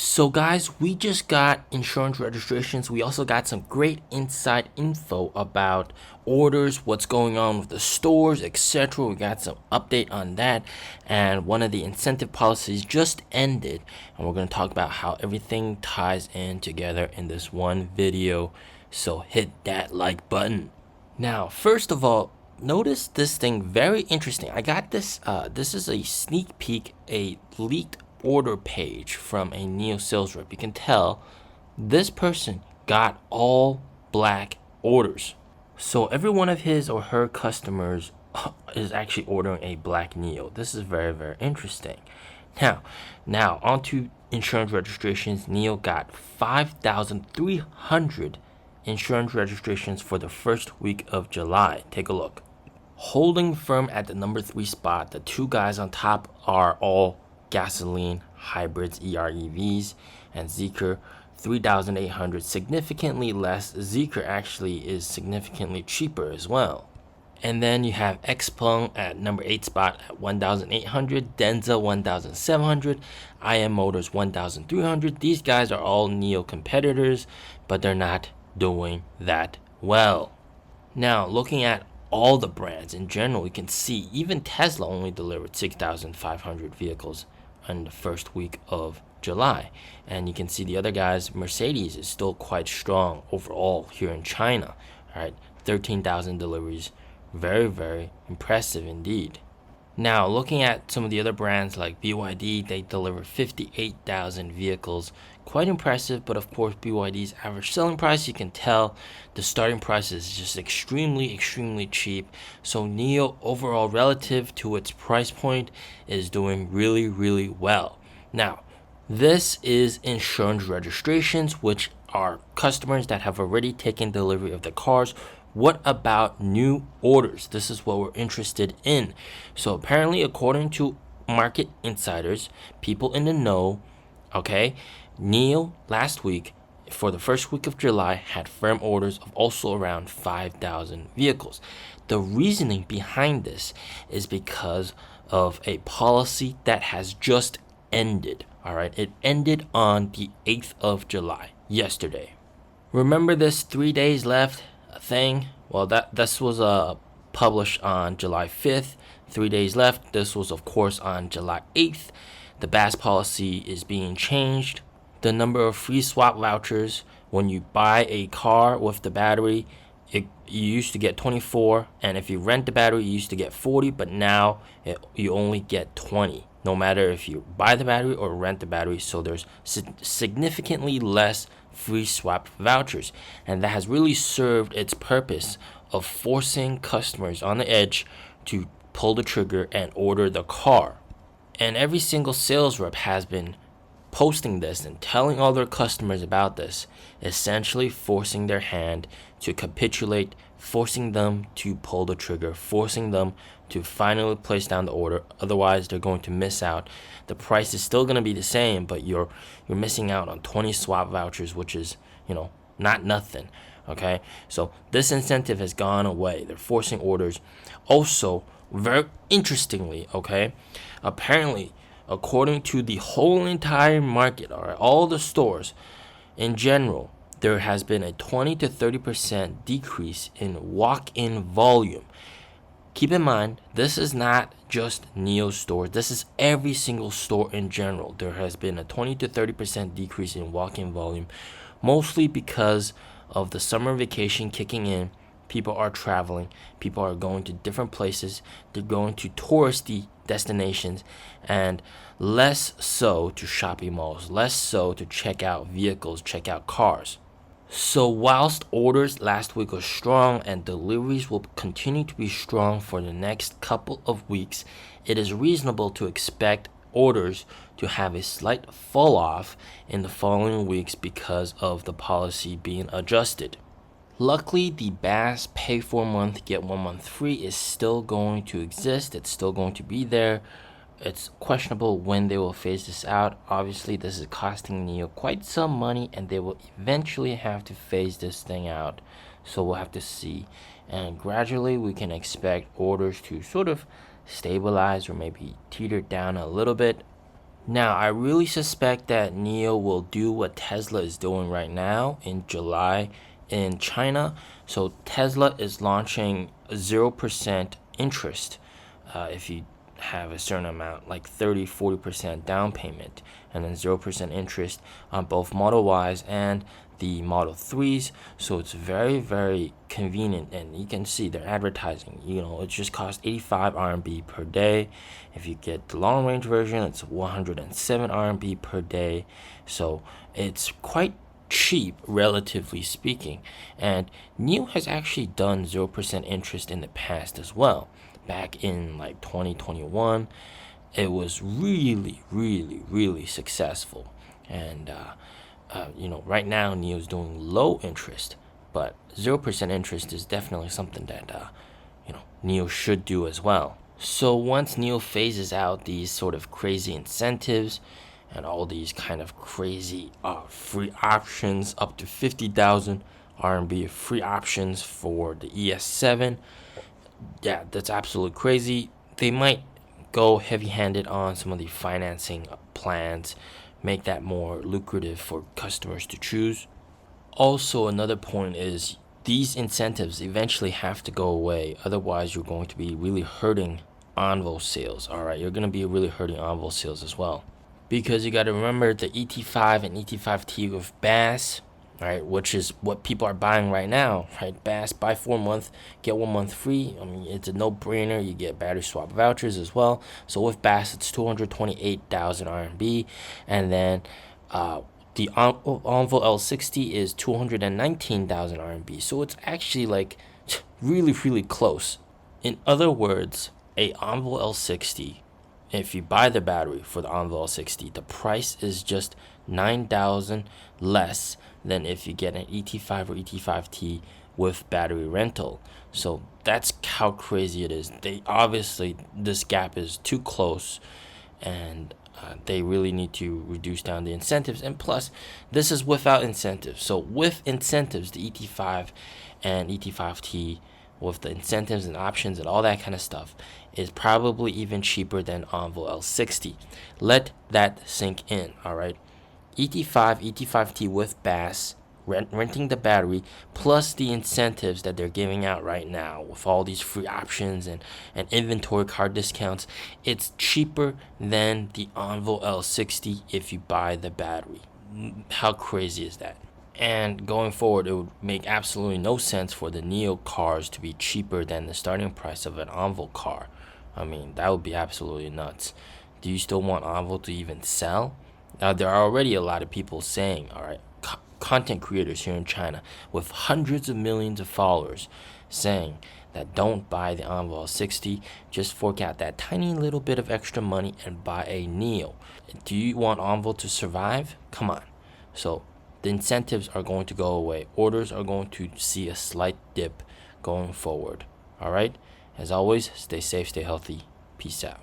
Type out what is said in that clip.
So guys, we just got insurance registrations. We also got some great inside info about orders, what's going on with the stores, etc. We got some update on that, and one of the incentive policies just ended, and we're going to talk about how everything ties in together in this one video. So hit that like button. Now, first of all, notice this thing, very interesting. I got this, this is a sneak peek, a leaked order page from a NIO sales rep. You can tell this person got all black orders. So every one of his or her customers is actually ordering a black NIO. This is very, very interesting. Now onto insurance registrations. NIO got 5,300 insurance registrations for the first week of July. Take a look. Holding firm at the number 3 spot, the two guys on top are all gasoline hybrids, EREVs, and Zeekr 3,800, significantly less. Zeekr actually is significantly cheaper as well. And then you have Xpeng at number 8 spot at 1,800, Denza 1,700, IM Motors 1,300. These guys are all NIO competitors, but they're not doing that well. Now, looking at all the brands in general, you can see even Tesla only delivered 6,500 vehicles in the first week of July. And you can see the other guys, Mercedes is still quite strong overall here in China. All right, 13,000 deliveries. Very, very impressive indeed. Now, looking at some of the other brands like BYD, they delivered 58,000 vehicles. Quite impressive, but of course, BYD's average selling price, you can tell the starting price is just extremely, extremely cheap. So NIO overall relative to its price point is doing really, really well. Now, this is insurance registrations, which are customers that have already taken delivery of the cars. What about new orders? This is what we're interested in. So apparently, according to market insiders, people in the know, okay, NIO last week for the first week of July had firm orders of also around 5,000 vehicles. The reasoning behind this is because of a policy that has just ended. All right, it ended on the 8th of July, yesterday. Remember this 3 days left thing? Well, this was published on July 5th. 3 days left. This was, of course, on July 8th. The BAS policy is being changed. The number of free swap vouchers when you buy a car with the battery, you used to get 24, and if you rent the battery, you used to get 40, but now you only get 20, no matter if you buy the battery or rent the battery. So there's significantly less free swap vouchers, and that has really served its purpose of forcing customers on the edge to pull the trigger and order the car. And every single sales rep has been posting this and telling all their customers about this, essentially forcing their hand to capitulate, forcing them to pull the trigger, forcing them to finally place down the order. Otherwise, they're going to miss out. The price is still going to be the same, but you're missing out on 20 swap vouchers, which is, not nothing. Okay, so this incentive has gone away. They're forcing orders. Also, very interestingly, okay, apparently, according to the whole entire market, all the stores in general, there has been a 20 to 30% decrease in walk-in volume. Keep in mind, this is not just NIO stores. This is every single store in general. There has been a 20 to 30% decrease in walk-in volume, mostly because of the summer vacation kicking in. People are traveling. People are going to different places. They're going to touristy destinations, and less so to shopping malls, less so to check out vehicles, check out cars. So whilst orders last week were strong and deliveries will continue to be strong for the next couple of weeks, it is reasonable to expect orders to have a slight fall off in the following weeks because of the policy being adjusted. Luckily, the BAS pay for a month, get 1 month free is still going to exist. It's still going to be there. It's questionable when they will phase this out. Obviously, this is costing NIO quite some money, and they will eventually have to phase this thing out. So we'll have to see. And gradually, we can expect orders to sort of stabilize or maybe teeter down a little bit. Now, I really suspect that NIO will do what Tesla is doing right now in July in China. So Tesla is launching 0% interest if you have a certain amount, like 30-40% down payment, and then 0% interest on both Model Ys and the Model 3s. So it's very, very convenient, and you can see their advertising. It just costs 85 RMB per day. If you get the long range version, it's 107 RMB per day. So it's quite cheap, relatively speaking. And NIO has actually done 0% interest in the past as well. Back in like 2021, it was really, really, really successful. And right now NIO is doing low interest, but 0% interest is definitely something that NIO should do as well. So once NIO phases out these sort of crazy incentives and all these kind of crazy free options, up to 50,000 RMB of free options for the ES7, yeah, that's absolutely crazy. They might go heavy-handed on some of the financing plans, make that more lucrative for customers to choose. Also, another point is these incentives eventually have to go away. Otherwise, you're going to be really hurting Envo sales. All right, you're going to be really hurting Envo sales as well. Because you got to remember the ET5 and ET5T with BAS, right, which is what people are buying right now, right? BAS, buy 4 months, get 1 month free. I mean, it's a no-brainer. You get battery swap vouchers as well. So with BAS, it's 228,000 RMB, and then the Envo L60 is 219,000 RMB. So it's actually like really, really close. In other words, a Envo L60, if you buy the battery for the Envo L60, the price is just 9,000 less than if you get an ET5 or ET5T with battery rental. So that's how crazy it is. This gap is too close, and they really need to reduce down the incentives. And plus, this is without incentives. So with incentives, the ET5 and ET5T, with the incentives and options and all that kind of stuff, is probably even cheaper than Envo L60. Let that sink in, all right? ET5, ET5T with BAS, renting the battery, plus the incentives that they're giving out right now with all these free options and inventory card discounts, it's cheaper than the Envo L60 if you buy the battery. How crazy is that? And going forward, it would make absolutely no sense for the NIO cars to be cheaper than the starting price of an Envo car. I mean, that would be absolutely nuts. Do you still want Envo to even sell? Now, there are already a lot of people saying, all right, content creators here in China with hundreds of millions of followers saying that don't buy the Envo L60, just fork out that tiny little bit of extra money and buy a NIO. Do you want Envo to survive? Come on. So the incentives are going to go away. Orders are going to see a slight dip going forward. All right? As always, stay safe, stay healthy. Peace out.